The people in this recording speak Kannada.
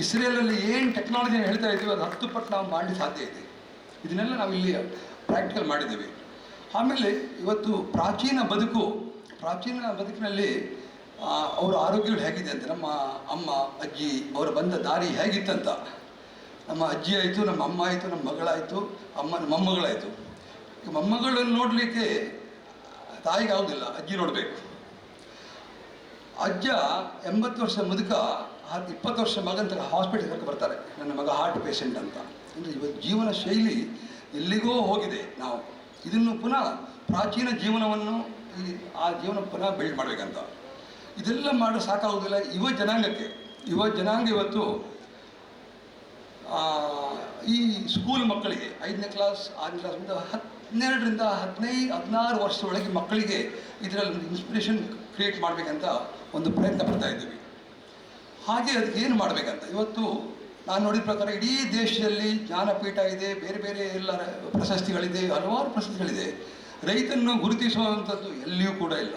ಇಸ್ರೇಲಲ್ಲಿ ಏನು ಟೆಕ್ನಾಲಜಿನ ಹೇಳ್ತಾ ಇದ್ದೀವಿ ಅದು 10 ಪಟ್ಟು ನಾವು ಮಾಡಲಿಕ್ಕೆ ಸಾಧ್ಯ ಇದೆ. ಇದನ್ನೆಲ್ಲ ನಾವು ಇಲ್ಲಿ ಪ್ರಾಕ್ಟಿಕಲ್ ಮಾಡಿದ್ದೀವಿ. ಆಮೇಲೆ ಇವತ್ತು ಪ್ರಾಚೀನ ಬದುಕಿನಲ್ಲಿ ಅವರ ಆರೋಗ್ಯಗಳು ಹೇಗಿದೆ ಅಂತ, ನಮ್ಮ ಅಮ್ಮ ಅಜ್ಜಿ ಅವರ ಬಂದ ದಾರಿ ಹೇಗಿತ್ತಂತ, ನಮ್ಮ ಅಜ್ಜಿ ಆಯಿತು, ನಮ್ಮ ಅಮ್ಮ ಆಯಿತು, ನಮ್ಮ ಮಗಳಾಯಿತು, ಮೊಮ್ಮಗಳಾಯಿತು. ಈಗ ಮೊಮ್ಮಗಳನ್ನು ನೋಡಲಿಕ್ಕೆ ತಾಯಿಗೆ ಆಗೋದಿಲ್ಲ, ಅಜ್ಜಿ ನೋಡಬೇಕು. ಅಜ್ಜ 80 ವರ್ಷ ಮುದುಕ 20 ವರ್ಷ ಮಗಂತ ಹಾಸ್ಪಿಟಲ್ ಕರ್ಕೊಂಡು ಬರ್ತಾರೆ, ನನ್ನ ಮಗ ಹಾರ್ಟ್ ಪೇಷಂಟ್ ಅಂತ. ಅಂದರೆ ಇವತ್ತು ಜೀವನ ಶೈಲಿ ಎಲ್ಲಿಗೋ ಹೋಗಿದೆ. ನಾವು ಇದನ್ನು ಪುನಃ ಪ್ರಾಚೀನ ಜೀವನವನ್ನು ಆ ಜೀವನ ಪುನಃ ಬಿಲ್ಡ್ ಮಾಡಬೇಕಂತ. ಇದೆಲ್ಲ ಮಾಡೋ ಸಾಕಾಗೋದಿಲ್ಲ ಯುವ ಜನಾಂಗ ಇವತ್ತು ಈ ಸ್ಕೂಲ್ ಮಕ್ಕಳಿಗೆ 5ನೇ ಕ್ಲಾಸ್ 6ನೇ ಕ್ಲಾಸ್ನಿಂದ 12ರಿಂದ 16 ವರ್ಷದೊಳಗೆ ಮಕ್ಕಳಿಗೆ ಇದರಲ್ಲಿ ಇನ್ಸ್ಪಿರೇಷನ್ ಕ್ರಿಯೇಟ್ ಮಾಡಬೇಕಂತ ಒಂದು ಪ್ರಯತ್ನ ಪಡ್ತಾ ಇದ್ದೀವಿ. ಹಾಗೆ ಅದಕ್ಕೆ ಏನು ಮಾಡಬೇಕಂತ ಇವತ್ತು ನಾನು ನೋಡಿದ ಪ್ರಕಾರ ಇಡೀ ದೇಶದಲ್ಲಿ ಜ್ಞಾನಪೀಠ ಇದೆ, ಬೇರೆ ಬೇರೆ ಎಲ್ಲ ಪ್ರಶಸ್ತಿಗಳಿದೆ, ಹಲವಾರು ಪ್ರಶಸ್ತಿಗಳಿದೆ. ರೈತನ್ನು ಗುರುತಿಸುವಂಥದ್ದು ಎಲ್ಲಿಯೂ ಕೂಡ ಇಲ್ಲ.